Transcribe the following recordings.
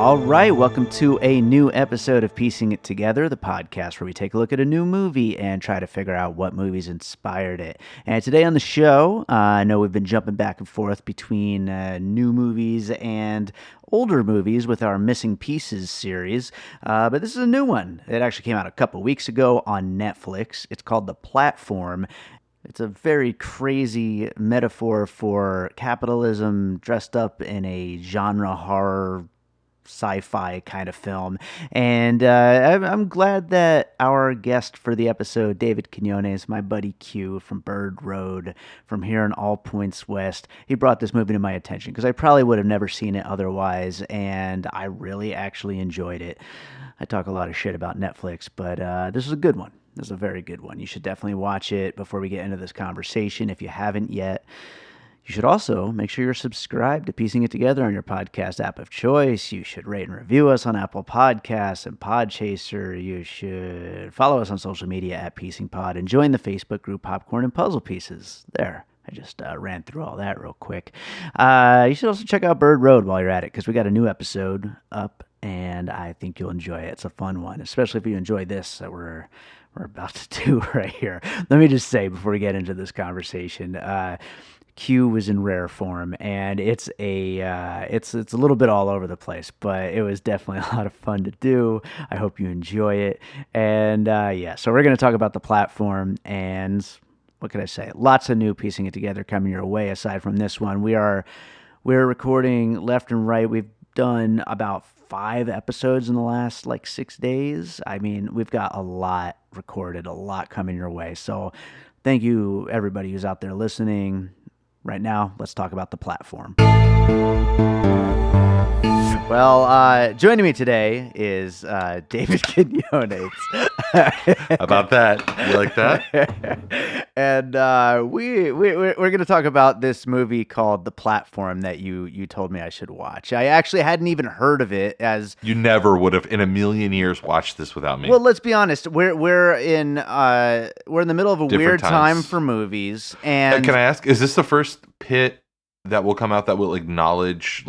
All right, welcome to a new episode of Piecing It Together, the podcast where we take a look at a new movie and try to figure out what movies inspired it. And today on the show, I know we've been jumping back and forth between new movies and older movies with our Missing Pieces series, but this is a new one. It actually came out a couple weeks ago on Netflix. It's called The Platform. It's a very crazy metaphor for capitalism dressed up in a genre horror sci-fi kind of film. And I'm glad that our guest for the episode, David Quinones, my buddy Q from Bird Road, from here in All Points West, he brought this movie to my attention because I probably would have never seen it otherwise, and I really actually enjoyed it. I talk a lot of shit about Netflix, but this is a good one. This is a very good one. You should definitely watch it before we get into this conversation if you haven't yet. You should also make sure you're subscribed to Piecing It Together on your podcast app of choice. You should rate and review us on Apple Podcasts and Podchaser. You should follow us on social media at Piecing Pod and join the Facebook group Popcorn and Puzzle Pieces. There. I just ran through all that real quick. You should also check out Bird Road while you're at it because we got a new episode up and I think you'll enjoy it. It's a fun one, especially if you enjoy this that we're about to do right here. Let me just say before we get into this conversation, Q was in rare form, and it's a little bit all over the place, but it was definitely a lot of fun to do. I hope you enjoy it, and so we're going to talk about The Platform, and what could I say? Lots of new Piecing It Together coming your way. Aside from this one, we're recording left and right. We've done about 5 episodes in the last 6 days. I mean, we've got a lot recorded, a lot coming your way. So, thank you everybody who's out there listening. Right now, let's talk about The Platform. Well, joining me today is David Quinones. About that. You like that? And we're going to talk about this movie called The Platform that you told me I should watch. I actually hadn't even heard of it as... You never would have in a million years watched this without me. Well, let's be honest. We're in the middle of a Different weird times. time for movies. And Can I ask, is this the first pit that will come out that will acknowledge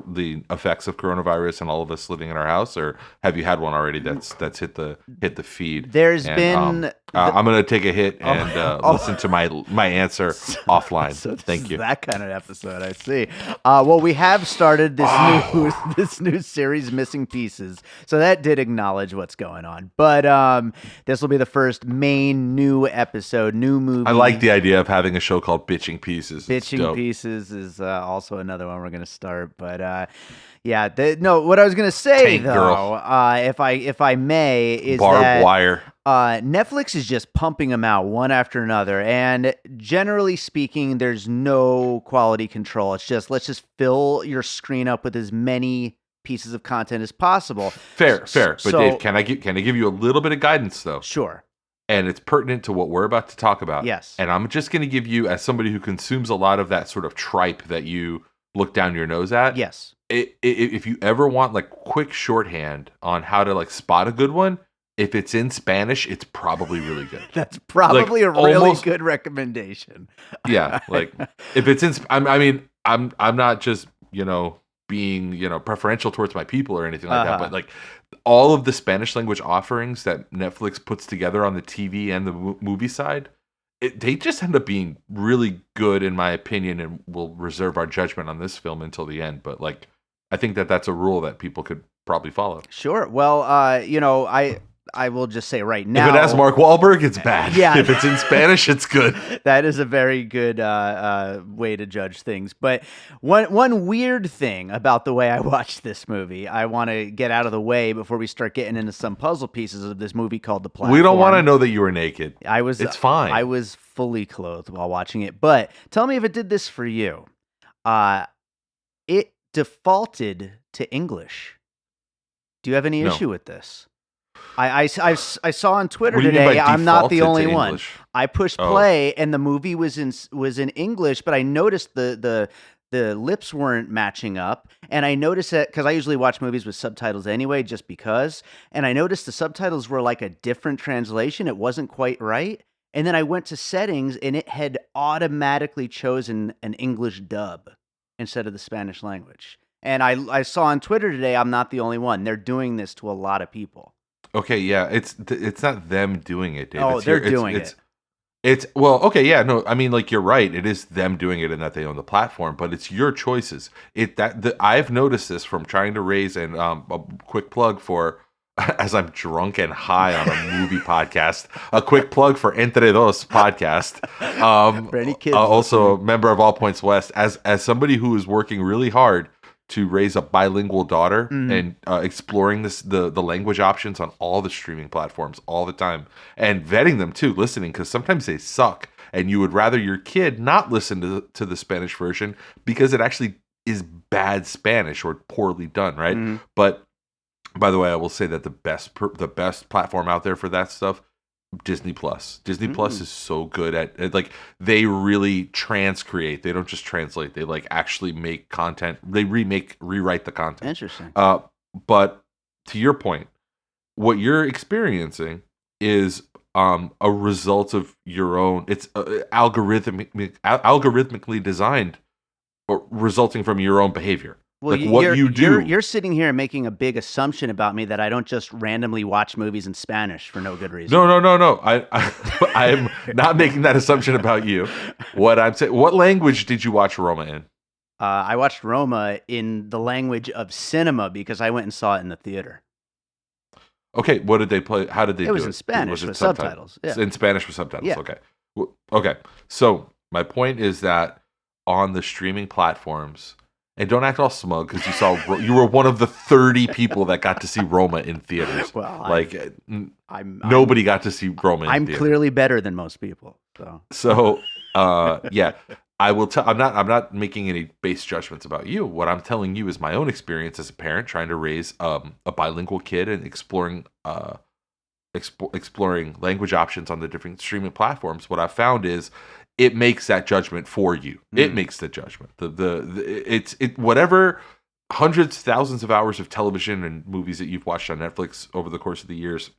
the effects of coronavirus and all of us living in our house, or have you had one already that's hit the feed? There's been I'm gonna take a hit and listen to my answer offline. So Thank you. That kind of episode, I see. Well, we have started this new series, Missing Pieces, so that did acknowledge what's going on. But this will be the first main new episode, new movie. I like the idea of having a show called Bitching Pieces. Bitching Pieces is also another one we're gonna start, but. What I was gonna say Tank though, if I may, is barbed wire. Netflix is just pumping them out one after another, and generally speaking, there's no quality control. It's just let's just fill your screen up with as many pieces of content as possible. Fair. But Dave, can I give you a little bit of guidance though? Sure. And it's pertinent to what we're about to talk about. Yes. And I'm just going to give you, as somebody who consumes a lot of that sort of tripe that you look down your nose at. Yes. If you ever want quick shorthand on how to spot a good one, if it's in Spanish, it's probably really good. That's probably a really good recommendation. Yeah, if it's in, I'm not just being preferential towards my people or anything like that, but all of the Spanish language offerings that Netflix puts together on the TV and the movie side. They just end up being really good, in my opinion, and we'll reserve our judgment on this film until the end. But I think that's a rule that people could probably follow. Sure. Well, I will just say right now, if it has Mark Wahlberg, it's bad. Yeah. If it's in Spanish, it's good. That is a very good way to judge things. But one weird thing about the way I watched this movie, I want to get out of the way before we start getting into some puzzle pieces of this movie called The Platform. We don't want to know that you were naked. It's fine. I was fully clothed while watching it. But tell me if it did this for you. It defaulted to English. Do you have any issue with this? I saw on Twitter today. I'm not the only one. I pushed play and the movie was in English, but I noticed the lips weren't matching up, and I noticed that because I usually watch movies with subtitles anyway, just because. And I noticed the subtitles were a different translation. It wasn't quite right. And then I went to settings, and it had automatically chosen an English dub instead of the Spanish language. And I saw on Twitter today, I'm not the only one. They're doing this to a lot of people. Okay, yeah, it's not them doing it, Dave. Oh, It's they're doing it. It's well, okay, yeah, no, I mean, like you're right. It is them doing it, and that they own the platform, but it's your choices. I've noticed this from trying to raise and a quick plug for as I'm drunk and high on a movie podcast. A quick plug for Entre Dos podcast. For any kids Also a member of All Points West. As somebody who is working really hard to raise a bilingual daughter and exploring the language options on all the streaming platforms all the time and vetting them too, listening, because sometimes they suck and you would rather your kid not listen to the Spanish version because it actually is bad Spanish or poorly done, right? But by the way, I will say that the best platform out there for that stuff, Disney Plus. Disney Plus is so good at like they really transcreate. They don't just translate. They like actually make content. They rewrite the content. Interesting. But to your point, what you're experiencing is a result of your own. It's algorithmically designed, or resulting from your own behavior. Well, like what you do. You're sitting here making a big assumption about me that I don't just randomly watch movies in Spanish for no good reason. No. I'm not making that assumption about you. What I'm saying, what language did you watch Roma in? I watched Roma in the language of cinema because I went and saw it in the theater. Okay, what did they play? How did they do it? It was in Spanish with subtitles. Yeah. In Spanish with subtitles. Yeah. Okay. Okay. So my point is that on the streaming platforms. And don't act all smug because you were one of the 30 people that got to see Roma in theaters. Well, nobody got to see Roma. I'm theaters. Clearly better than most people. So yeah, I will tell. I'm not making any base judgments about you. What I'm telling you is my own experience as a parent trying to raise a bilingual kid and exploring language options on the different streaming platforms. What I found is, it makes that judgment for you. It makes the judgment. It's whatever hundreds, thousands of hours of television and movies that you've watched on Netflix over the course of the years,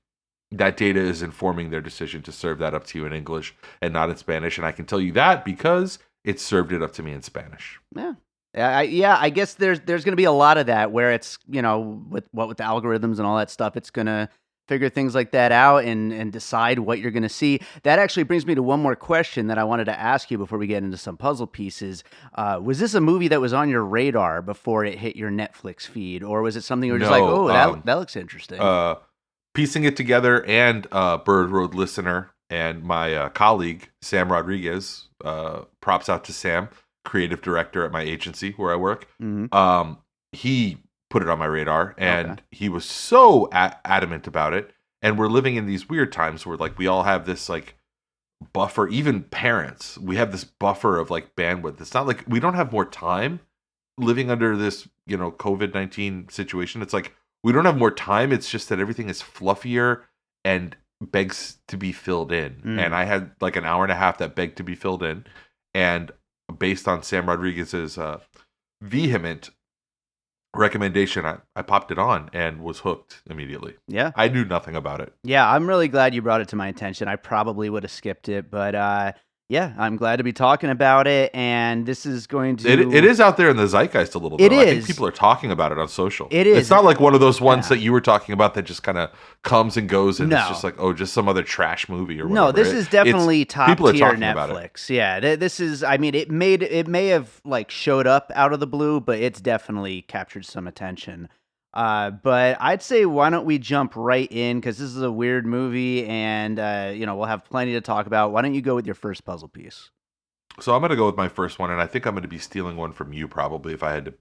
that data is informing their decision to serve that up to you in English and not in Spanish. And I can tell you that because it served it up to me in Spanish. Yeah. I guess there's going to be a lot of that where it's, with the algorithms and all that stuff, it's going to figure things like that out and decide what you're going to see. That actually brings me to one more question that I wanted to ask you before we get into some puzzle pieces. Was this a movie that was on your radar before it hit your Netflix feed, or was it something you were just like, oh, that looks interesting? Piecing it together, and Bird Road listener and my colleague, Sam Rodriguez, props out to Sam, creative director at my agency where I work. He put it on my radar, and he was so adamant about it. And we're living in these weird times where like we all have this like buffer, even parents, we have this buffer of like bandwidth. It's not like we don't have more time living under this, COVID-19 situation. It's like we don't have more time. It's just that everything is fluffier and begs to be filled in. And I had like an hour and a half that begged to be filled in. And based on Sam Rodriguez's vehement recommendation, I popped it on and was hooked immediately. Yeah. I knew nothing about it. Yeah, I'm really glad you brought it to my attention. I probably would have skipped it, but yeah, I'm glad to be talking about it, and this is going to... It is out there in the zeitgeist a little bit. I think people are talking about it on social. It is. It's not like one of those ones that you were talking about that just kind of comes and goes, and it's just like, oh, just some other trash movie or whatever. No, this is definitely top tier Netflix. Yeah, this is, I mean, it may have like showed up out of the blue, but it's definitely captured some attention. But I'd say why don't we jump right in, because this is a weird movie, and we'll have plenty to talk about. Why don't you go with your first puzzle piece? So I'm going to go with my first one, and I think I'm going to be stealing one from you probably if I had to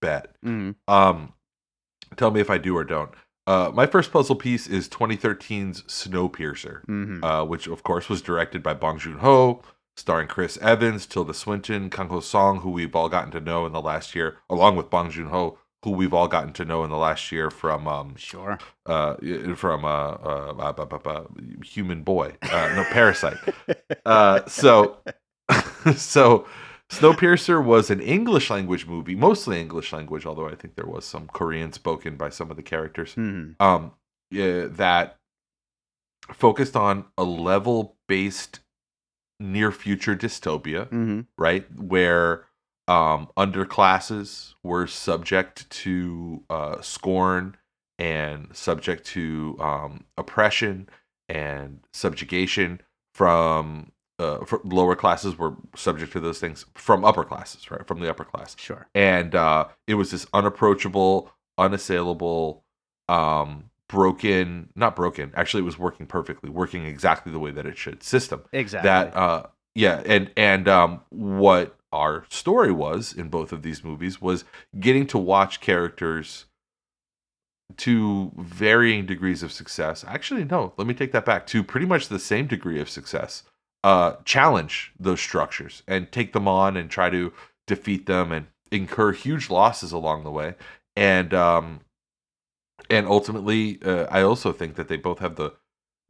bet. Tell me if I do or don't. My first puzzle piece is 2013's Snowpiercer, which of course was directed by Bong Joon-ho, starring Chris Evans, Tilda Swinton, Kang Ho Song, who we've all gotten to know in the last year, along with Bong Joon-ho, who we've all gotten to know in the last year from Human Boy, Parasite. So Snowpiercer was an English language movie, mostly English language, although I think there was some Korean spoken by some of the characters. That focused on a level-based near future dystopia, right, where underclasses were subject to scorn and subject to oppression and subjugation from lower classes were subject to those things from upper classes, right? From the upper class. Sure. And it was this unapproachable, unassailable, not broken. Actually, it was working perfectly, working exactly the way that it should system. Exactly. That, and what our story was in both of these movies was getting to watch characters to varying degrees of success. Actually, no, let me take that back. To pretty much the same degree of success. Challenge those structures and take them on and try to defeat them and incur huge losses along the way. And ultimately, I also think that they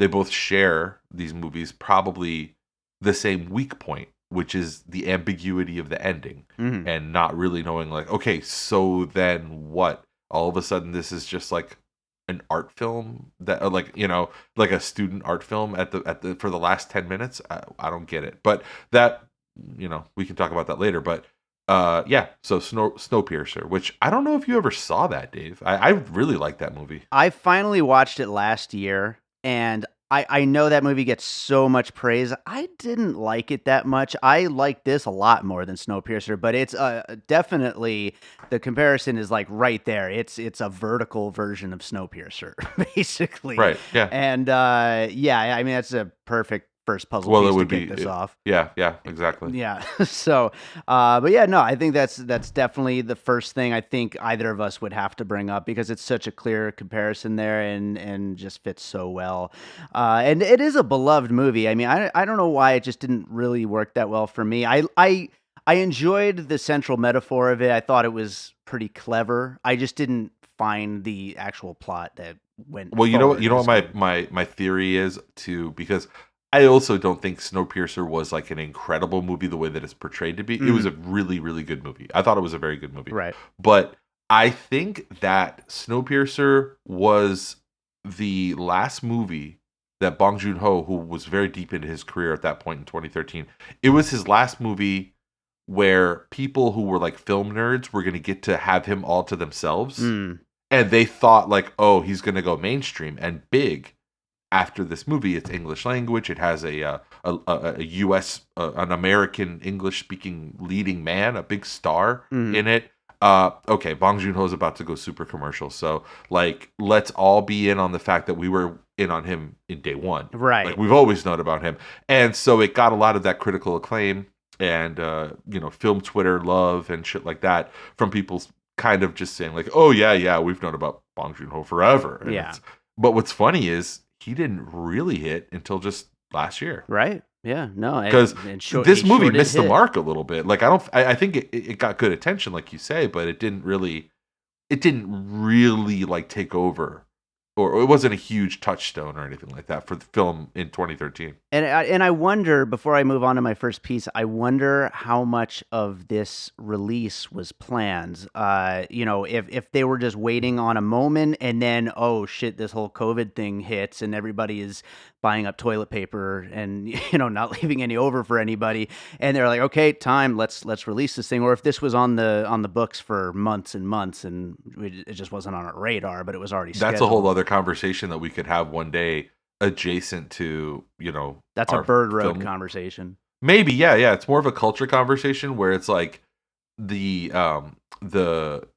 both share these movies probably the same weak point, which is the ambiguity of the ending and not really knowing like, okay, so then what? All of a sudden, this is just like an art film that, like a student art film at the for the last 10 minutes. I don't get it, but that we can talk about that later. But yeah, so Snowpiercer, which I don't know if you ever saw that, Dave. I really like that movie. I finally watched it last year, and I know that movie gets so much praise. I didn't like it that much. I like this a lot more than Snowpiercer, but it's definitely, the comparison is like right there. It's a vertical version of Snowpiercer, basically. Right. Yeah. And yeah, I mean, that's a perfect first puzzle piece to kick this off. Yeah, exactly. Yeah. So, but yeah, no, I think that's definitely the first thing I think either of us would have to bring up, because it's such a clear comparison there and just fits so well. And it is a beloved movie. I mean, I don't know why it just didn't really work that well for me. I enjoyed the central metaphor of it. I thought it was pretty clever. I just didn't find the actual plot that went. Well, you know what my theory is too, because I also don't think Snowpiercer was like an incredible movie the way that it's portrayed to be. It was a really, really good movie. I thought it was a very good movie. Right. But I think that Snowpiercer was the last movie that Bong Joon-ho, who was very deep into his career at that point in 2013, it was his last movie where people who were like film nerds were going to get to have him all to themselves. And they thought like, oh, he's going to go mainstream and big. After this movie, it's English language. It has a U.S. An American English speaking leading man, a big star in it. Okay, Bong Joon-ho is about to go super commercial, so like let's all be in on the fact that we were in on him in day one, right? Like we've always known about him, and so it got a lot of that critical acclaim and film Twitter love and shit like that from people kind of just saying like, oh yeah, we've known about Bong Joon-ho forever. And but what's funny is he didn't really hit until just last year. Right. Yeah. No. Because this movie missed the mark a little bit. Like I think it got good attention, like you say, but it didn't really like take over. Or it wasn't a huge touchstone or anything like that for the film in 2013. And I wonder, before I move on to my first piece, I wonder how much of this release was planned. If they were just waiting on a moment and then, oh shit, this whole COVID thing hits and everybody is buying up toilet paper and not leaving any over for anybody, and they're like, okay, time, let's release this thing. Or if this was on the books for months and months and it just wasn't on our radar, but it was already scheduled. That's a whole other conversation that we could have one day adjacent to that's a Bird Road conversation. Maybe yeah it's more of a culture conversation where it's like the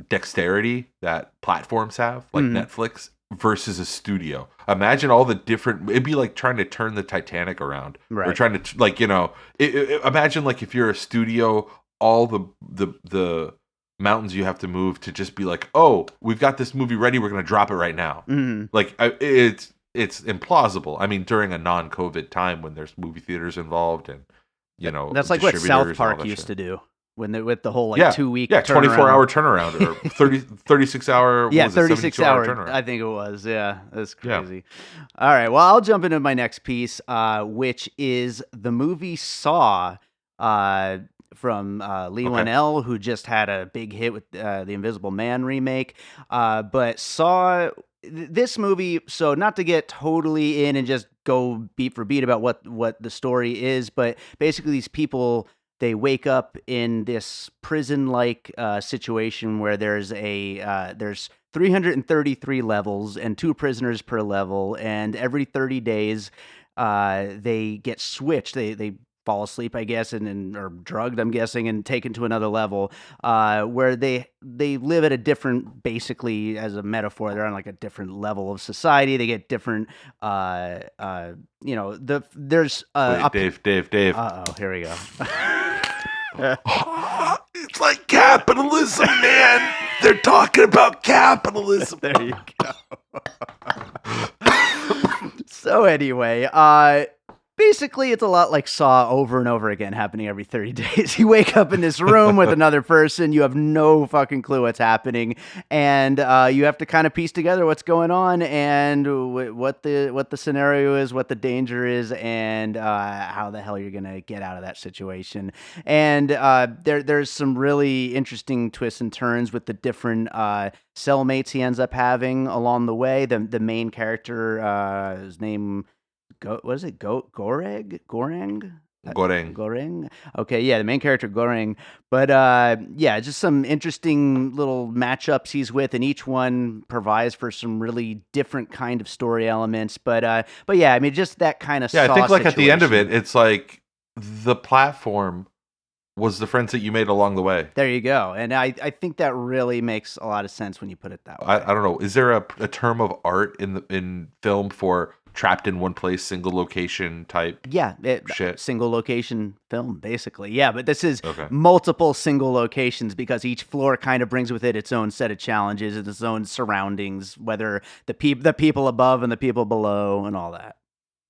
dexterity that platforms have, like Netflix, versus a studio. Imagine all the different, it'd be like trying to turn the Titanic around, right? Or trying to like imagine like if you're a studio, all the mountains you have to move to just be like, oh, we've got this movie ready, we're gonna drop it right now. Like it's implausible. I mean, during a non-COVID time when there's movie theaters involved and that's like what South Park used to do with the whole 2 week 24-hour turnaround or 36 hour 36 hour turnaround. I think it was. Yeah, that's crazy. All right, well, I'll jump into my next piece, which is the movie Saw from Lee Winnell, who just had a big hit with the Invisible Man remake. But Saw, this movie, so not to get totally in and just go beat for beat about what the story is, but basically these people they wake up in this prison-like situation where there's 333 levels and 2 prisoners per level, and every 30 days they get switched. They fall asleep, I guess, and or drugged, I'm guessing, and taken to another level where they live at a different, basically, as a metaphor, they're on like a different level of society. They get different, there's Wait, Dave. Uh-oh, here we go. It's like capitalism, man. They're talking about capitalism. There you go. So anyway, basically, it's a lot like Saw over and over again, happening every 30 days. You wake up in this room with another person. You have no fucking clue what's happening, and you have to kind of piece together what's going on and what the scenario is, what the danger is, and how the hell you're gonna get out of that situation. And there's some really interesting twists and turns with the different cellmates he ends up having along the way. The main character, his name. What is it? Goreng? Goreng. Okay, yeah, the main character Goreng. But just some interesting little matchups he's with, and each one provides for some really different kind of story elements. But yeah, I mean, just that kind of I think like situation. At the end of it, it's like the platform was the friends that you made along the way. There you go. And I think that really makes a lot of sense when you put it that way. I don't know. Is there a term of art in film for trapped in one place, single location type? Yeah, shit. Single location film, basically. Yeah, but this is multiple single locations because each floor kind of brings with it its own set of challenges and its own surroundings, whether the people above and the people below and all that.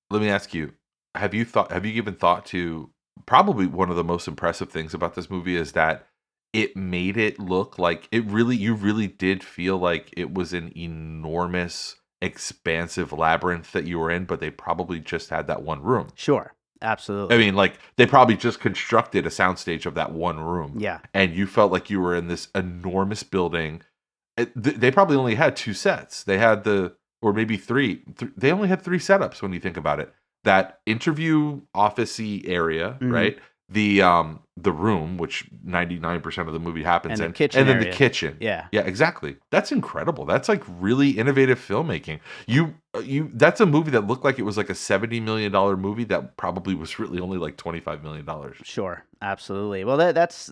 Let me ask you, have you given thought to probably one of the most impressive things about this movie is that it made it look like you really did feel like it was an enormous expansive labyrinth that you were in, but they probably just had that one room. Sure, absolutely. I mean, like they probably just constructed a soundstage of that one room. Yeah, and you felt like you were in this enormous building. They probably only had 2 sets. They had or maybe 3. They only had 3 setups when you think about it. That interview office-y area, right? The room, which 99% of the movie happens in, and then the kitchen. Yeah, exactly. That's incredible. That's like really innovative filmmaking. That's a movie that looked like it was like a $70 million movie that probably was really only like $25 million. Sure, absolutely. Well, that's.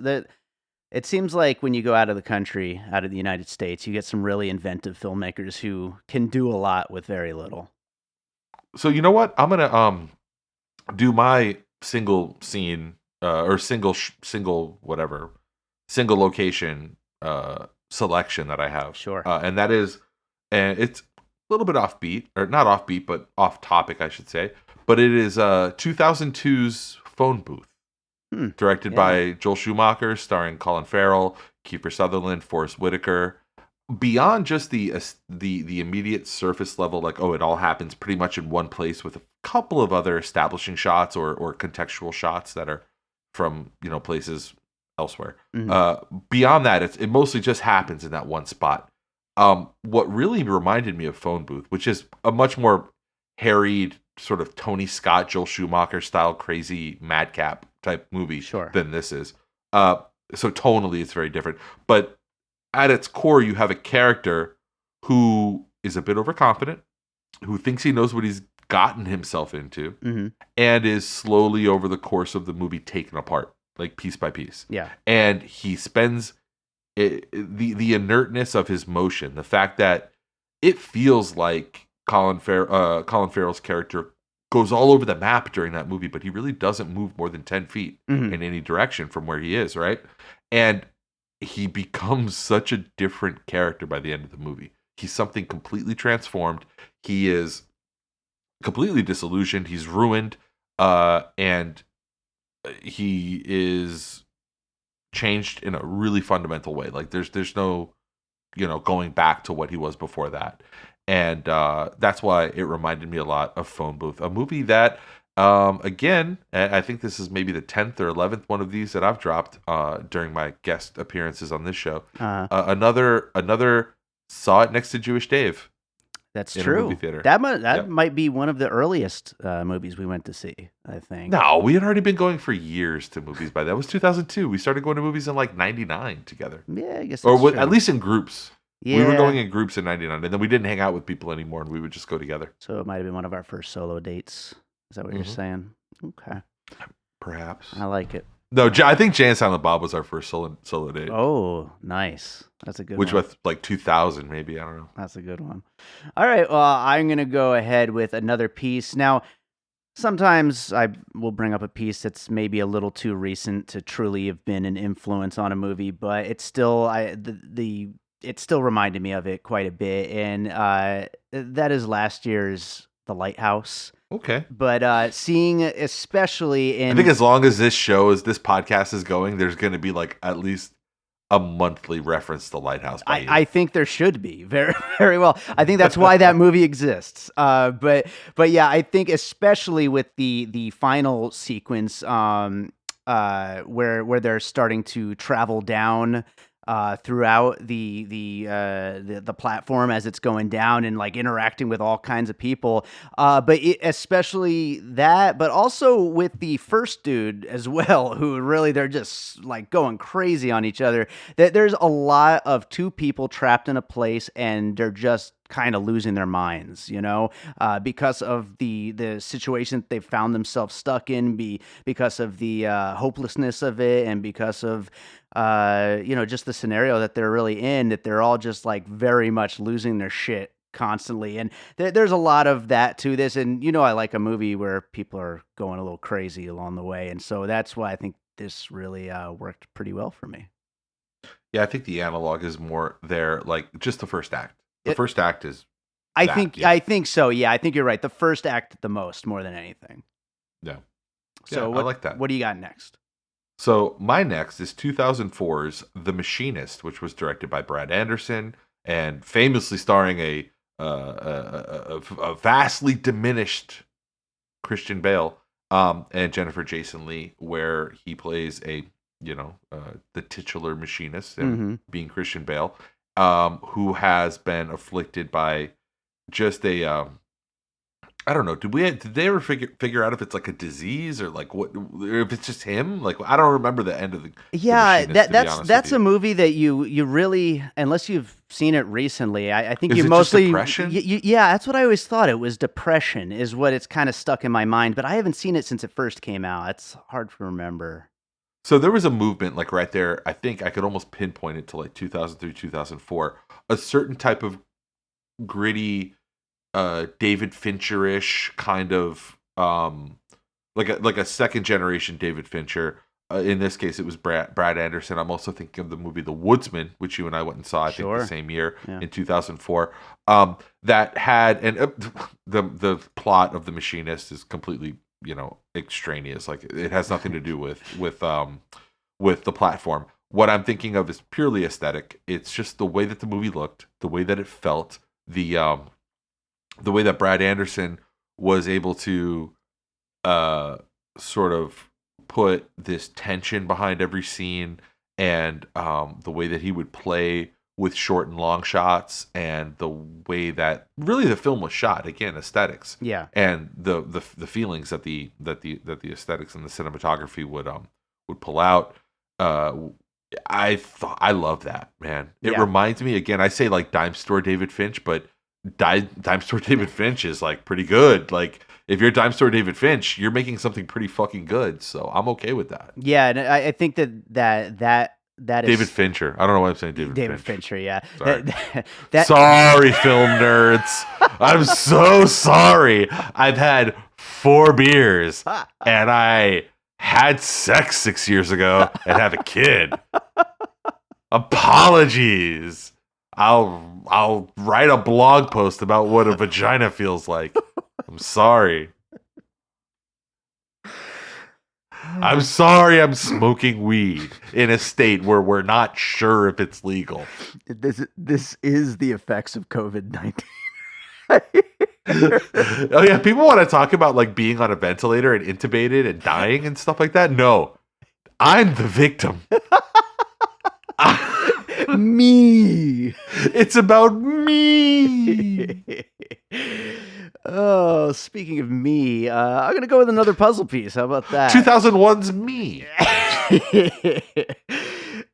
It seems like when you go out of the country, out of the United States, you get some really inventive filmmakers who can do a lot with very little. So you know what? I'm gonna do my single scene. Or single location selection that I have. Sure. And that is, it's a little bit offbeat, or not offbeat, but off topic, I should say. But it is 2002's Phone Booth, directed by Joel Schumacher, starring Colin Farrell, Kiefer Sutherland, Forrest Whitaker. Beyond just the immediate surface level, like, it all happens pretty much in one place with a couple of other establishing shots or contextual shots that are from places elsewhere. Beyond that, it mostly just happens in that one spot. What really reminded me of Phone Booth, which is a much more harried sort of Tony Scott, Joel Schumacher style crazy madcap type movie than this is. So tonally, it's very different. But at its core, you have a character who is a bit overconfident, who thinks he knows what he's gotten himself into, and is slowly over the course of the movie taken apart, like piece by piece. Yeah. And he spends the inertness of his motion, the fact that it feels like Colin Farrell's character goes all over the map during that movie, but he really doesn't move more than 10 feet in any direction from where he is, right? And he becomes such a different character by the end of the movie. He's something completely transformed. He is completely disillusioned. He's ruined, and he is changed in a really fundamental way. Like there's no, going back to what he was before that. And that's why it reminded me a lot of Phone Booth, a movie that, again, I think this is maybe the 10th or 11th one of these that I've dropped during my guest appearances on this show. Another saw it next to Jewish Dave. That's in true. a movie theater. That might be one of the earliest movies we went to see, I think. No, we had already been going for years to movies by that. It was 2002. We started going to movies in like 99 together. Yeah, I guess that's true. At least in groups. Yeah. We were going in groups in 99, and then we didn't hang out with people anymore, and we would just go together. So it might have been one of our first solo dates. Is that what you're saying? Okay. Perhaps. I like it. No, I think Jay and Silent Bob was our first solo date. Oh, nice. That's a good one. Which was like 2000, maybe. I don't know. That's a good one. All right. Well, I'm going to go ahead with another piece. Now, sometimes I will bring up a piece that's maybe a little too recent to truly have been an influence on a movie, but it's still it still reminded me of it quite a bit, and that is last year's The Lighthouse. Okay. But seeing, especially in... I think as long as this podcast is going, there's going to be like at least a monthly reference to Lighthouse by you. I think there should be, very, very well. I think that's why that movie exists. But yeah, I think especially with the final sequence where they're starting to travel down throughout the platform as it's going down and like interacting with all kinds of people. But especially that, but also with the first dude as well, who really, they're just like going crazy on each other. There's a lot of two people trapped in a place and they're just kind of losing their minds, because of the situation that they've found themselves stuck in, because of the hopelessness of it, and because of just the scenario that they're really in, that they're all just like very much losing their shit constantly. And there's a lot of that to this. And, I like a movie where people are going a little crazy along the way. And so that's why I think this really worked pretty well for me. Yeah, I think the analog is more there, like just the first act. The first act is... I think so. Yeah, I think you're right. The first act the most, more than anything. Yeah. So I like that. What do you got next? So my next is 2004's The Machinist, which was directed by Brad Anderson and famously starring a vastly diminished Christian Bale and Jennifer Jason Leigh, where he plays the titular machinist, and being Christian Bale, who has been afflicted by just a I don't know. Did they ever figure out if it's like a disease or like what, or if it's just him? Like, I don't remember the end of the. Yeah, the that's a movie that you really, unless you've seen it recently, I think is you it mostly just depression. Yeah, that's what I always thought. It was depression is what it's kind of stuck in my mind, but I haven't seen it since it first came out. It's hard to remember. So there was a movement like right there. I think I could almost pinpoint it to like 2003, 2004. A certain type of gritty, David Fincher-ish kind of like a second generation David Fincher. In this case, it was Brad Anderson. I'm also thinking of the movie The Woodsman, which you and I went and saw, I think, the same year in 2004. That had the plot of The Machinist is completely extraneous. Like, it has nothing to do with the platform. What I'm thinking of is purely aesthetic. It's just the way that the movie looked, the way that it felt, the way that Brad Anderson was able to sort of put this tension behind every scene, and the way that he would play with short and long shots, and the way that really the film was shot. Again, aesthetics. Yeah. And the feelings that the aesthetics and the cinematography would pull out. I love that, man. It reminds me, again, I say like Dime Store David Finch, but Dime Store David Finch is like pretty good. Like, if you're Dime Store David Finch, you're making something pretty fucking good. So I'm okay with that. Yeah, and I think that is David Fincher. I don't know why I'm saying David Fincher. Yeah. Sorry. Sorry, film nerds. I'm so sorry. I've had 4 beers and I had sex 6 years ago and have a kid. Apologies. I'll write a blog post about what a vagina feels like. I'm sorry. I'm sorry I'm smoking weed in a state where we're not sure if it's legal. This is the effects of COVID-19. Oh yeah, people want to talk about like being on a ventilator and intubated and dying and stuff like that. No, I'm the victim. Me. It's about me. Oh, speaking of me, I'm gonna go with another puzzle piece. How about that? 2001's Me.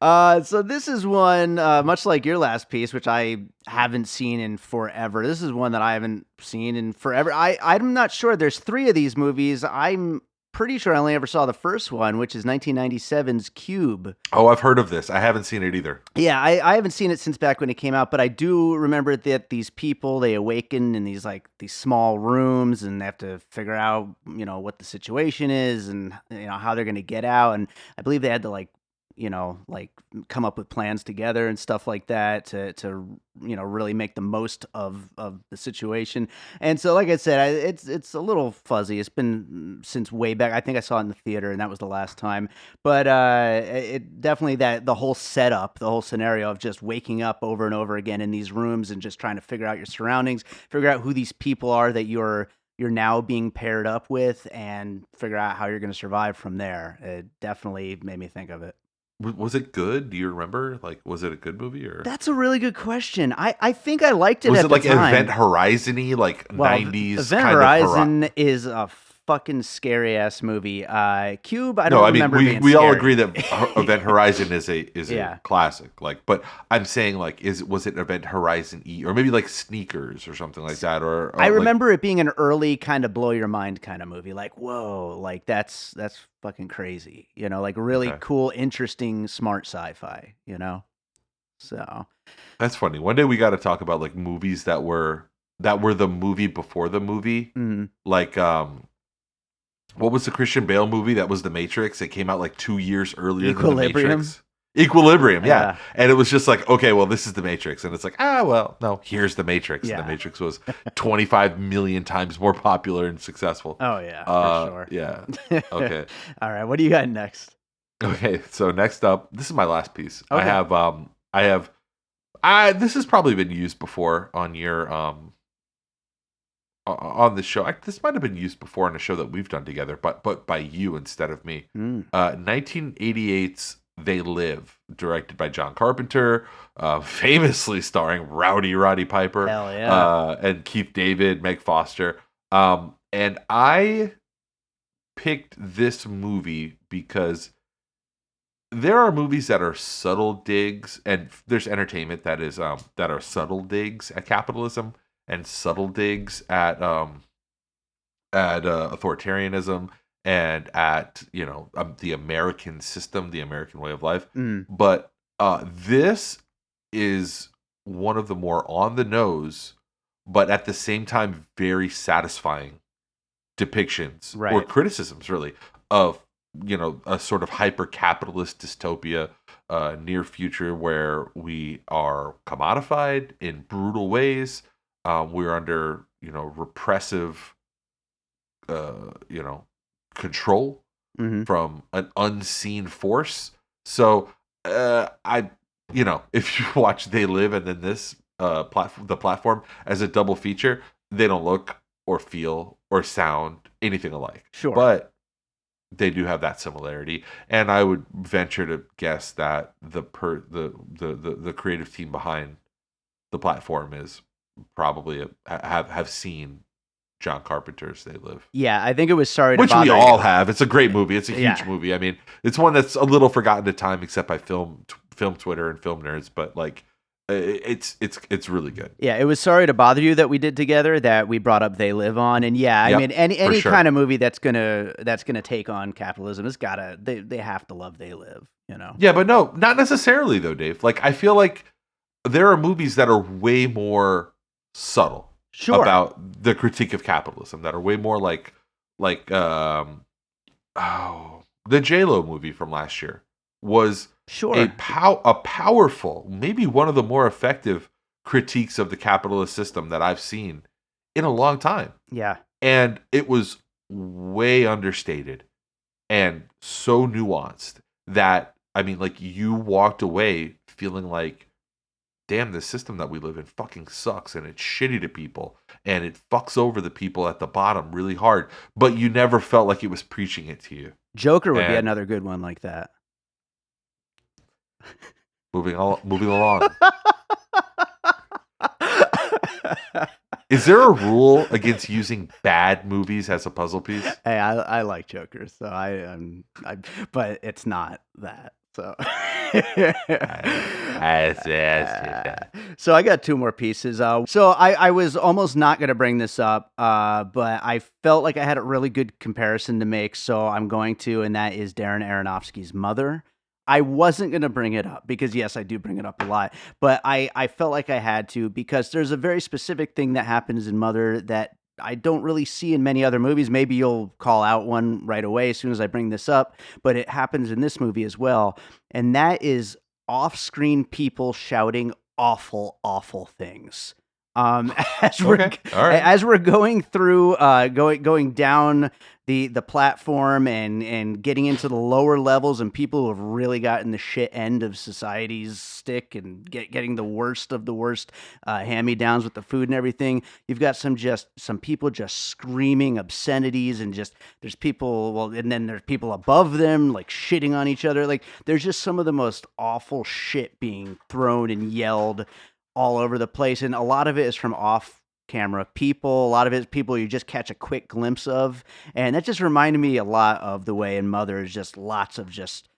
So this is one, much like your last piece, which I haven't seen in forever. This is one that I haven't seen in forever. I'm not sure. There's 3 of these movies. I'm pretty sure I only ever saw the first one, which is 1997's Cube. Oh, I've heard of this. I haven't seen it either. Yeah, I haven't seen it since back when it came out, but I do remember that these people, they awaken in these small rooms, and they have to figure out, what the situation is, and how they're going to get out. And I believe they had to come up with plans together and stuff like that to really make the most of the situation. And so, like I said, it's a little fuzzy. It's been since way back. I think I saw it in the theater, and that was the last time. But it definitely, that the whole setup, the whole scenario of just waking up over and over again in these rooms and just trying to figure out your surroundings, figure out who these people are that you're now being paired up with, and figure out how you're going to survive from there. It definitely made me think of it. Was it good? Do you remember? Was it a good movie or? That's a really good question. I think I liked it. Was at it the like time. Event Horizon-y, 90s Event kind Horizon of is a fucking scary ass movie. Cube, I No, don't I mean remember being we all scary. agree that Event Horizon is Yeah. a classic. But I'm saying was it Event Horizon-y or maybe like Sneakers or something like that? Or I remember it being an early kind of blow your mind kind of movie. Like, whoa, that's fucking crazy. Really cool, interesting, smart sci-fi. So that's funny. One day we got to talk about movies that were the movie before the movie. Mm-hmm. What was the Christian Bale movie that was The Matrix? It came out 2 years earlier than The Equilibrium? Matrix. Equilibrium, yeah. Yeah. And it was just okay, well, this is The Matrix. And it's no, here's The Matrix. Yeah. And The Matrix was 25 million times more popular and successful. Oh, yeah, for sure. Yeah. Okay. All right, what do you got next? Okay, so next up, this is my last piece. Okay. This has probably been used before on your on the show. This might have been used before on a show that we've done together, but by you instead of me. 1988's They Live, directed by John Carpenter, famously starring Rowdy Roddy Piper, Hell yeah. and Keith David, Meg Foster. And I picked this movie because there are movies that are subtle digs, and there's entertainment that are subtle digs at capitalism and subtle digs at authoritarianism and at the American system, the American way of life. But this is one of the more on the nose, but at the same time very satisfying depictions or criticisms, really, of a sort of hyper capitalist dystopia, near future where we are commodified in brutal ways. We're under repressive control from an unseen force. So if you watch They Live and then this the platform as a double feature, they don't look or feel or sound anything alike. Sure. But they do have that similarity, and I would venture to guess that the creative team behind the platform is probably have seen John Carpenter's They Live. Yeah, I think it was Sorry to Which Bother we You. all have. It's a great movie. It's a huge movie. I mean, it's one that's a little forgotten to time, except by film Twitter and film nerds. But it's really good. Yeah, it was Sorry to Bother You that we did together, that we brought up They Live on. And yeah, I mean, any sure. kind of movie that's gonna take on capitalism has gotta, they have to love They Live. Yeah, but no, not necessarily though, Dave. I feel like there are movies that are way more subtle. Sure. About the critique of capitalism, that are way more like the J-Lo movie from last year was a powerful, maybe one of the more effective critiques of the capitalist system that I've seen in a long time. Yeah. And it was way understated and so nuanced that, I mean, you walked away feeling like, damn, the system that we live in fucking sucks, and it's shitty to people, and it fucks over the people at the bottom really hard, but you never felt like it was preaching it to you. Joker would be another good one like that. Moving along. Is there a rule against using bad movies as a puzzle piece? Hey, I like Jokers, so but it's not that. So, so I got two more pieces. So I was almost not going to bring this up, but I felt like I had a really good comparison to make, so I'm going to, and that is Darren Aronofsky's Mother. I wasn't going to bring it up because, yes, I do bring it up a lot, but I felt like I had to because there's a very specific thing that happens in Mother that I don't really see in many other movies. Maybe you'll call out one right away as soon as I bring this up, but it happens in this movie as well. And that is off-screen people shouting awful, awful things. As we're going through, going down the platform and getting into the lower levels, and people who have really gotten the shit end of society's stick and getting the worst of the worst hand-me-downs with the food and everything. You've got some people just screaming obscenities, and there's people, and then there's people above them like shitting on each other. Like there's just some of the most awful shit being thrown and yelled all over the place, and a lot of it is from off-camera people. A lot of it is people you just catch a quick glimpse of, and that just reminded me a lot of the way in Mother is just lots of just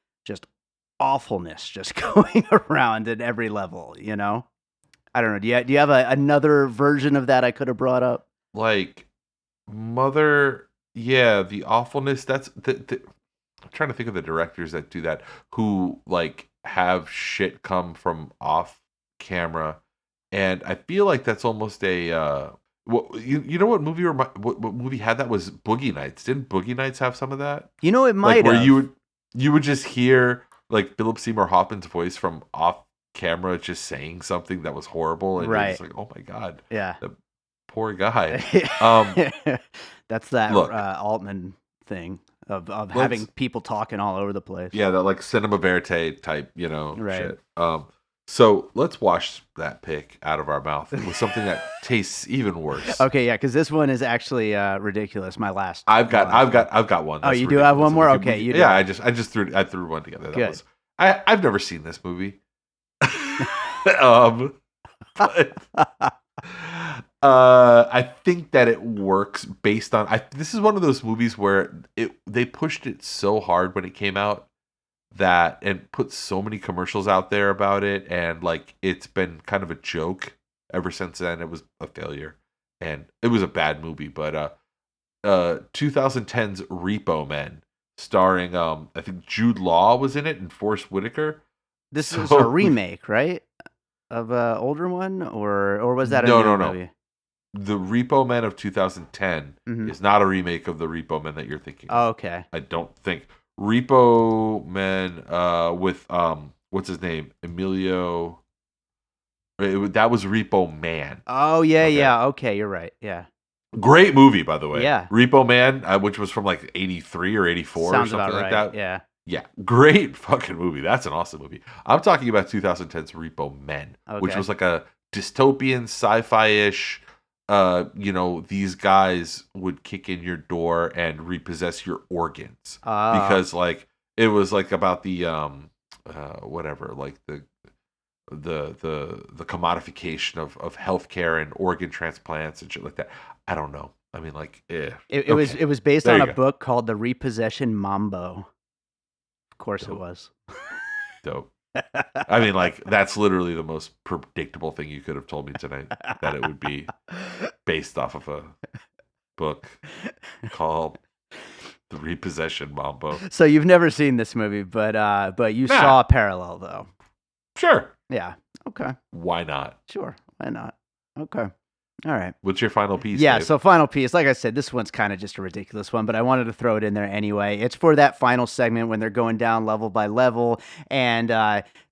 awfulness just going around at every level. You know, I don't know. Do you have another version of that I could have brought up? Like Mother, yeah, the awfulness. That's I'm trying to think of the directors that do that, who like have shit come from off camera. And I feel like that's almost a you know what movie what movie had that was Boogie Nights. Didn't Boogie Nights have some of that? You know, it might where have. you would just hear like Philip Seymour Hoffman's voice from off camera just saying something that was horrible, and right. It's like, oh my god, yeah, the poor guy. That's that Altman thing of having people talking all over the place. Yeah, that like cinema verite type, right. shit. So let's wash that pick out of our mouth with something that tastes even worse. Okay, yeah, because this one is actually ridiculous. My last. I've got one. Oh, you do have one more? Okay, you do. Yeah, I just threw one together. That was I've never seen this movie. But, I think that it works based on. This is one of those movies where they pushed it so hard when it came out and put so many commercials out there about it, and like it's been kind of a joke ever since then. It was a failure, and it was a bad movie. But 2010's Repo Men, starring I think Jude Law was in it and Forrest Whitaker. This is a remake, right, of an older one, or was that a new movie? The Repo Men of 2010 is not a remake of the Repo Men that you're thinking. Oh, okay. I don't think. Repo Men with what's his name? Emilio. That was Repo Man. Oh yeah. Okay, you're right. Yeah. Great movie, by the way. Yeah. Repo Man, which was from like 83 or 84 Sounds or something about like right. that. Yeah. Yeah, great fucking movie. That's an awesome movie. I'm talking about 2010's Repo Men, which was like a dystopian sci-fi-ish. These guys would kick in your door and repossess your organs because like it was like about the whatever, like the commodification of healthcare and organ transplants and shit like that. I don't know. I mean, like, it was based on a book called The Repossession Mambo. Of course, it was. Dope. I mean, like, that's literally the most predictable thing you could have told me tonight, that it would be based off of a book called The Repossession Mambo. So you've never seen this movie, but you saw a parallel, though. Sure. Yeah. Okay. Why not? Sure. Why not? Okay. All right. What's your final piece? Yeah, Dave? So final piece, like I said, this one's kind of just a ridiculous one, but I wanted to throw it in there anyway. It's for that final segment when they're going down level by level, and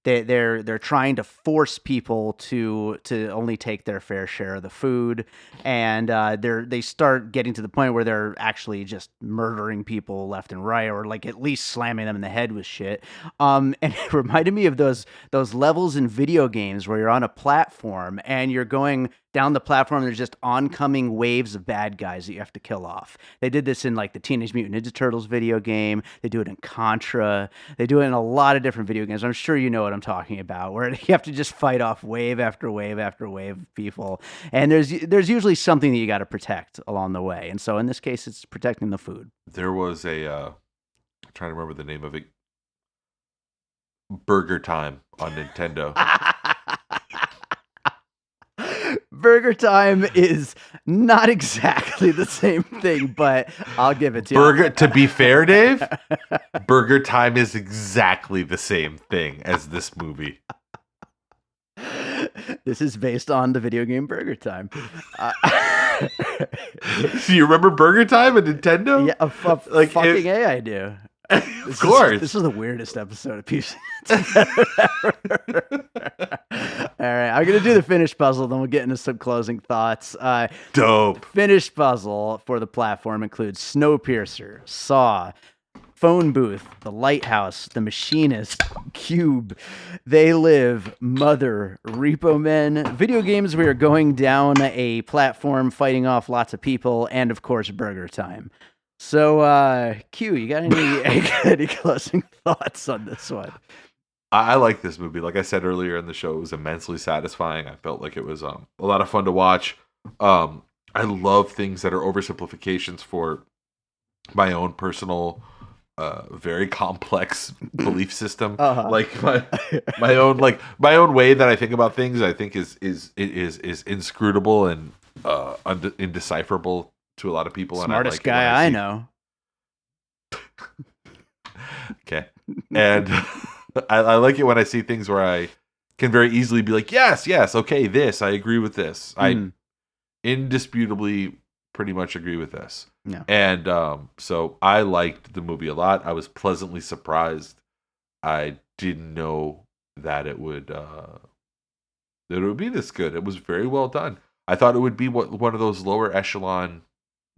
they're trying to force people to only take their fair share of the food, and they start getting to the point where they're actually just murdering people left and right, or like at least slamming them in the head with shit. And it reminded me of those levels in video games where you're on a platform and you're going down the platform, there's just oncoming waves of bad guys that you have to kill off. They did this in like the Teenage Mutant Ninja Turtles video game. They do it in Contra. They do it in a lot of different video games. I'm sure you know what I'm talking about, where you have to just fight off wave after wave after wave of people, and there's usually something that you got to protect along the way, and so in this case, it's protecting the food. There was I'm trying to remember the name of it. Burger Time on Nintendo. Burger Time is not exactly the same thing, but I'll give it to you. To be fair, Dave, Burger Time is exactly the same thing as this movie. This is based on the video game Burger Time. Do you remember Burger Time at Nintendo? Yeah, fucking A, I do. Of course. This is the weirdest episode of Piecing It Together ever. All right, I'm going to do the finished puzzle, then we'll get into some closing thoughts. Dope. Finished puzzle for the platform includes Snowpiercer, Saw, Phone Booth, The Lighthouse, The Machinist, Cube, They Live, Mother, Repo Men, video games we are going down a platform fighting off lots of people, and of course, Burger Time. So, Q, you got any closing thoughts on this one? I like this movie. Like I said earlier in the show, it was immensely satisfying. I felt like it was a lot of fun to watch. I love things that are oversimplifications for my own personal, very complex belief system. Like my own way that I think about things. I think is inscrutable and indecipherable to a lot of people. Smartest and guy I know. Okay, and I like it when I see things where I can very easily be like, yes, okay, this, I agree with this. I indisputably pretty much agree with this. Yeah. And so I liked the movie a lot. I was pleasantly surprised. I didn't know that it would be this good. It was very well done. I thought it would be one of those lower echelon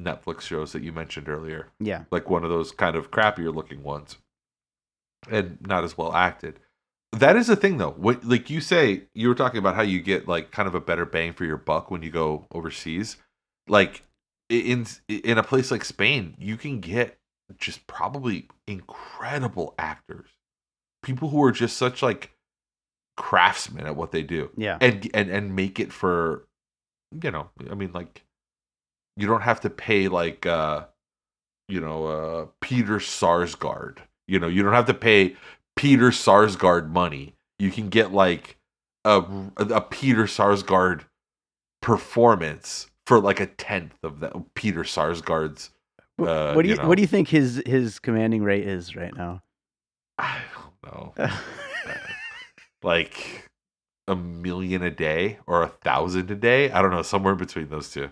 Netflix shows that you mentioned earlier. Yeah. Like one of those kind of crappier looking ones. And not as well acted. That is the thing, though. What, like you say, you were talking about how you get like kind of a better bang for your buck when you go overseas. Like in a place like Spain, you can get just probably incredible actors, people who are just such like craftsmen at what they do. Yeah, and make it for, I mean, like you don't have to pay like Peter Sarsgaard. You don't have to pay Peter Sarsgaard money. You can get like a Peter Sarsgaard performance for like a tenth of that Peter Sarsgaard's. What do you think his commanding rate is right now? I don't know. Like $1 million a day or 1,000 a day. I don't know. Somewhere between those two.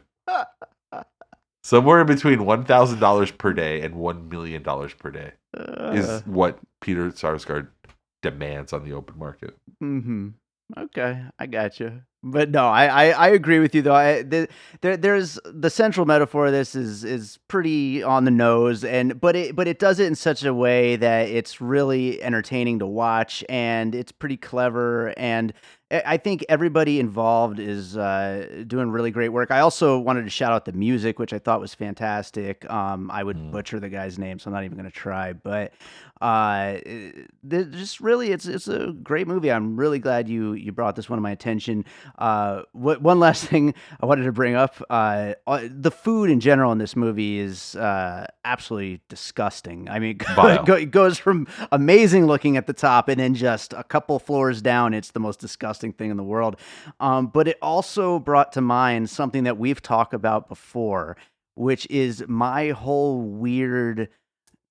Somewhere in between $1,000 per day and $1 million per day is what Peter Sarsgaard demands on the open market. Mm-hmm. Okay, I got you. But no, I agree with you though. There's the central metaphor of this is pretty on the nose, but it does it in such a way that it's really entertaining to watch, and it's pretty clever, and I think everybody involved is doing really great work. I also wanted to shout out the music, which I thought was fantastic. I would butcher the guy's name, so I'm not even going to try. But just really, it's a great movie. I'm really glad you brought this one to my attention. One last thing I wanted to bring up: the food in general in this movie is absolutely disgusting. I mean, it goes from amazing looking at the top, and then just a couple floors down, it's the most disgusting thing in the world. But it also brought to mind something that we've talked about before, which is my whole weird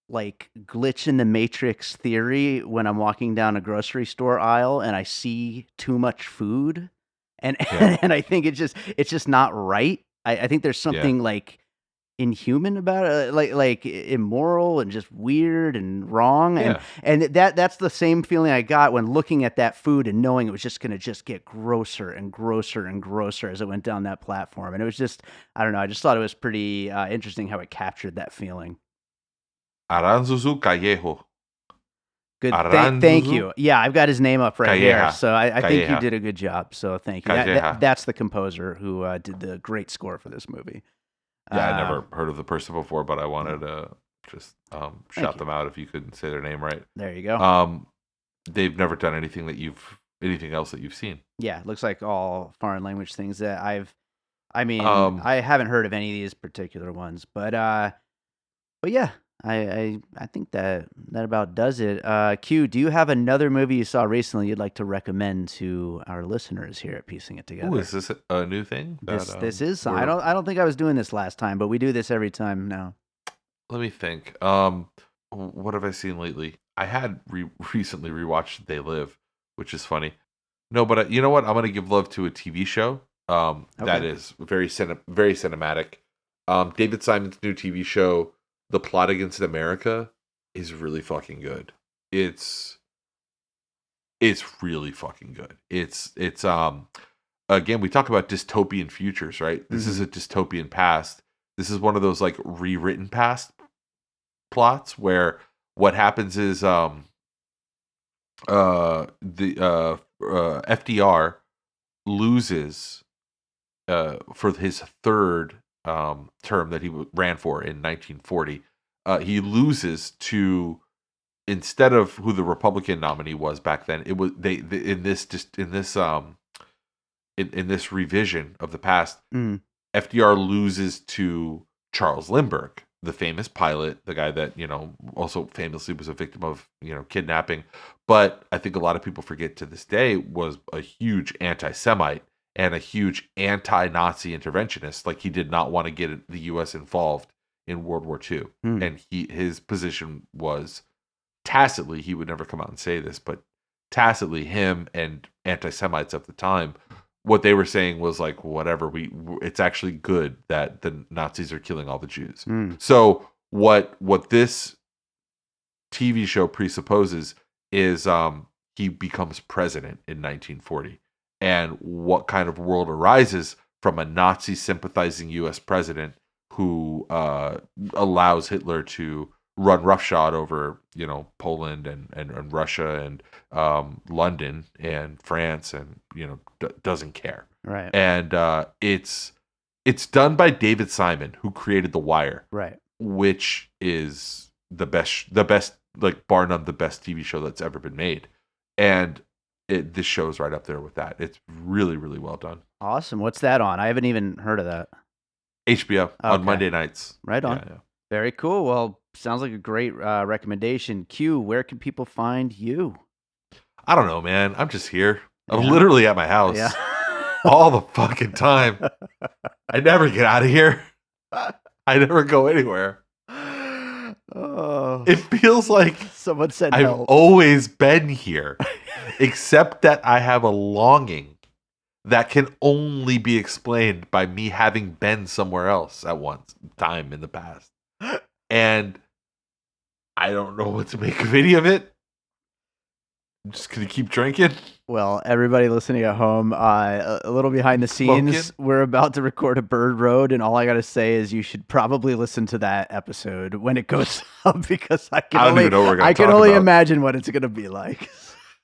like glitch in the matrix theory when I'm walking down a grocery store aisle and I see too much food, and I think it's just not right. I think there's something like inhuman about it, like immoral and just weird and wrong, and that's the same feeling I got when looking at that food and knowing it was just going to just get grosser and grosser and grosser as it went down that platform. And it was just, I don't know, I just thought it was pretty interesting how it captured that feeling. Aranzuzu Callejo. Good. Thank you. Yeah, I've got his name up right here. So I think you did a good job. So thank you. That's the composer who did the great score for this movie. Yeah, I never heard of the person before, but I wanted to just shout them out if you couldn't say their name right. There you go. they've never done anything else that you've seen. Yeah, it looks like all foreign language things that I mean, Um, I haven't heard of any of these particular ones, but yeah, I think that about does it. Q, do you have another movie you saw recently you'd like to recommend to our listeners here at Piecing It ooh, Together? is this a new thing? This is I we're- don't think I was doing this last time, but we do this every time now. Let me think. What have I seen lately? I had recently rewatched They Live, which is funny. No, but you know what? I'm gonna give love to a TV show. That Okay. is very cinematic. David Simon's new TV show, The Plot Against America, is really fucking good. It's really fucking good. It's again, we talk about dystopian futures, right? This is a dystopian past. This is one of those like rewritten past plots where what happens is FDR loses for his third term that he ran for in 1940. He loses to, instead of who the Republican nominee was back then, it was they in this revision of the past, FDR loses to Charles Lindbergh, the famous pilot, the guy that, also famously was a victim of, kidnapping. But I think a lot of people forget to this day was a huge anti-Semite and a huge anti-Nazi interventionist. Like, he did not want to get the U.S. involved in World War II. And his position was tacitly, he would never come out and say this, but tacitly, him and anti-Semites of the time, what they were saying was like, whatever, it's actually good that the Nazis are killing all the Jews. So what this TV show presupposes is he becomes president in 1940, and what kind of world arises from a Nazi sympathizing U.S. president who allows Hitler to run roughshod over, Poland and Russia and London and France, and doesn't care. Right. And it's done by David Simon, who created The Wire, Right. which is the best, like, bar none, the best TV show that's ever been made. And this show's right up there with that. It's really, really well done. Awesome. What's that on? I haven't even heard of that. HBO on Monday nights. Right on. Yeah. Very cool. Well, sounds like a great recommendation. Q, where can people find you? I don't know, man. I'm just here. I'm literally at my house all the fucking time. I never get out of here. I never go anywhere. Oh, It feels like someone said I've help. always been here, except that I have a longing that can only be explained by me having been somewhere else at one time in the past. And I don't know what to make of any of it. I'm just going to keep drinking. Well, everybody listening at home, a little behind the scenes, Smoking. we're about to record a Bird Road, and all I got to say is you should probably listen to that episode when it goes up, because I don't even know what we're gonna I can talk only about. imagine what it's going to be like.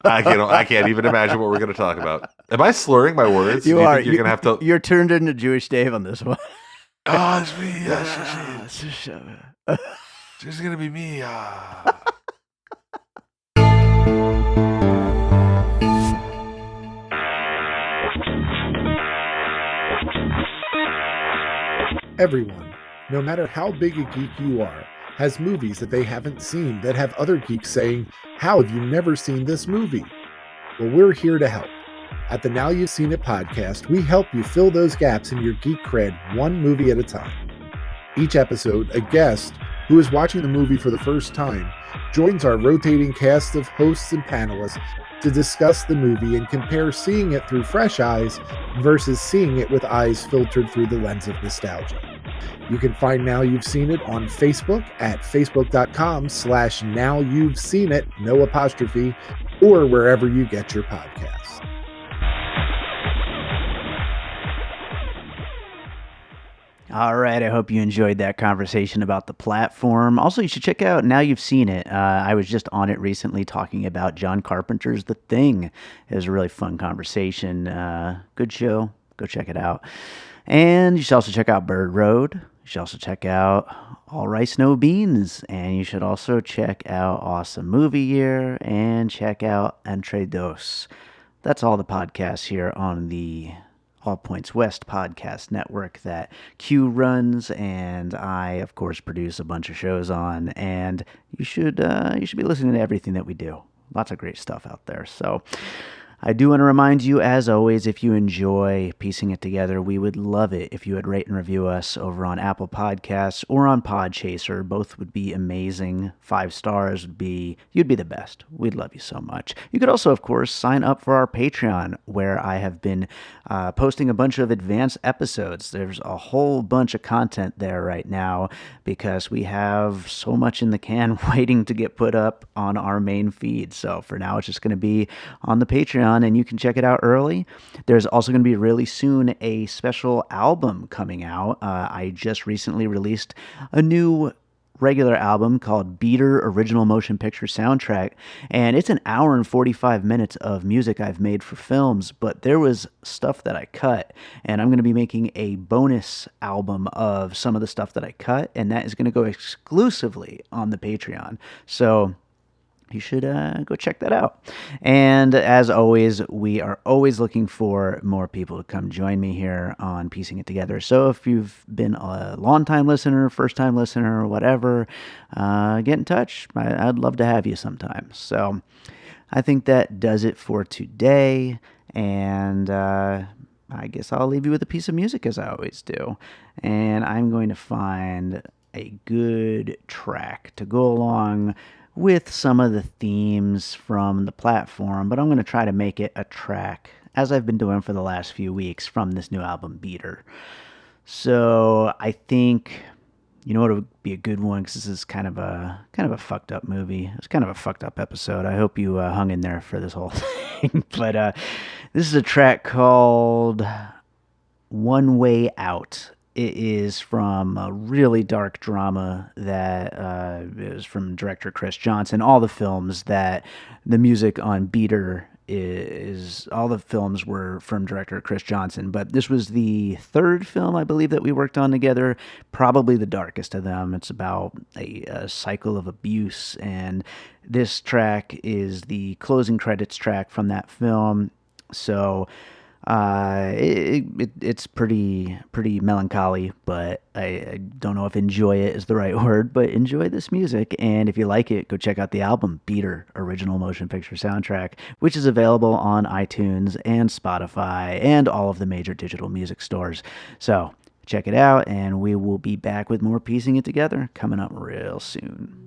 I can't even imagine what we're going to talk about. Am I slurring my words? You Do you are. think you're going to have to... You're turned into Jewish Dave on this one. Oh, it's me. It's going to be me. Everyone, no matter how big a geek you are, has movies that they haven't seen that have other geeks saying, "How have you never seen this movie?" Well, we're here to help. At the Now You've Seen It podcast, we help you fill those gaps in your geek cred one movie at a time. Each episode, a guest who is watching the movie for the first time joins our rotating cast of hosts and panelists to discuss the movie and compare seeing it through fresh eyes versus seeing it with eyes filtered through the lens of nostalgia. You can find Now You've Seen It on Facebook at facebook.com/Now You've Seen It, no apostrophe, or wherever you get your podcasts. All right, I hope you enjoyed that conversation about the platform. Also, you should check out Now You've Seen It. I was just on it recently talking about John Carpenter's The Thing. It was a really fun conversation. Good show. Go check it out. And you should also check out Bird Road. You should also check out All Rice No Beans, and you should also check out Awesome Movie Year and check out Entre Dos. That's all the podcasts here on the All Points West podcast network that Q runs, and I, of course, produce a bunch of shows on. And you should be listening to everything that we do. Lots of great stuff out there. So I do want to remind you, as always, if you enjoy piecing it together, we would love it if you would rate and review us over on Apple Podcasts or on Podchaser. Both would be amazing. 5 stars would be, you'd be the best. We'd love you so much. You could also, of course, sign up for our Patreon, where I have been posting a bunch of advanced episodes. There's a whole bunch of content there right now because we have so much in the can waiting to get put up on our main feed. So for now, it's just going to be on the Patreon, and you can check it out early. There's also going to be really soon a special album coming out. I just recently released a new regular album called Beater Original Motion Picture Soundtrack, and it's an hour and 45 minutes of music I've made for films, but there was stuff that I cut, and I'm going to be making a bonus album of some of the stuff that I cut, and that is going to go exclusively on the Patreon. So you should go check that out. And as always, we are always looking for more people to come join me here on Piecing It Together. So if you've been a long-time listener, first-time listener, or whatever, get in touch. I'd love to have you sometime. So I think that does it for today. And I guess I'll leave you with a piece of music, as I always do. And I'm going to find a good track to go along with some of the themes from the platform, but I'm going to try to make it a track, as I've been doing for the last few weeks, from this new album, Beater. So I think, you know what would be a good one, because this is kind of a fucked up movie. It's kind of a fucked up episode. I hope you hung in there for this whole thing. But this is a track called One Way Out. It is from a really dark drama that is from director Chris Johnson. All the films that the music on Beater is, all the films were from director Chris Johnson. But this was the 3rd film, I believe, that we worked on together. Probably the darkest of them. It's about a cycle of abuse. And this track is the closing credits track from that film. So it's pretty melancholy, but I don't know if enjoy it is the right word, but enjoy this music. And if you like it, go check out the album Beater Original Motion Picture Soundtrack, which is available on iTunes and Spotify and all of the major digital music stores. So check it out, and we will be back with more Piecing It Together coming up real soon.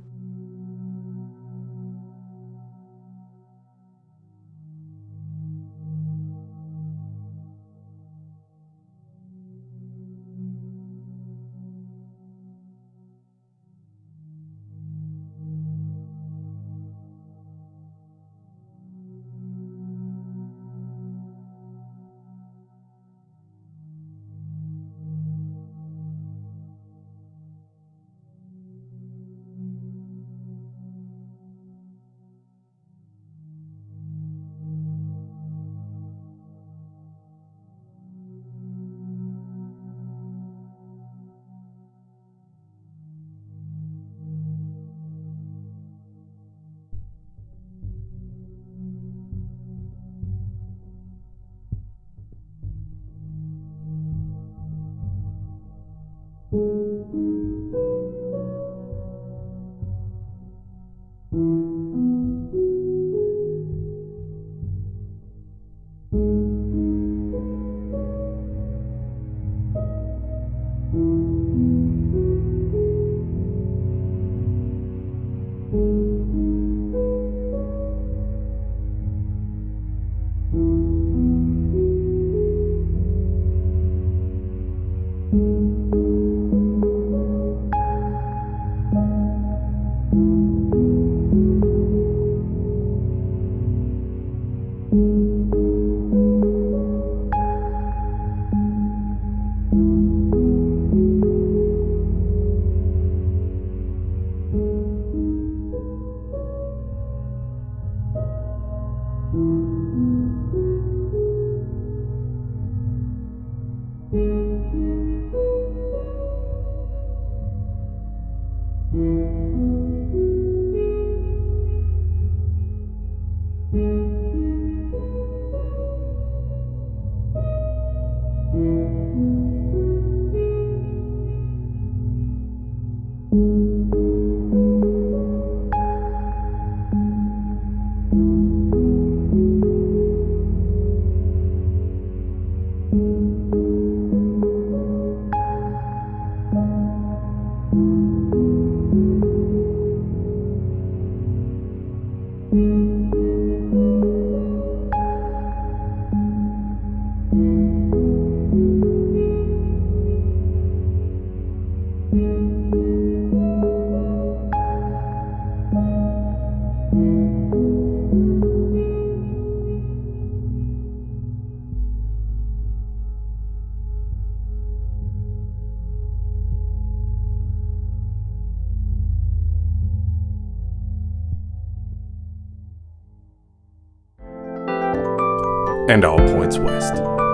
and all points west.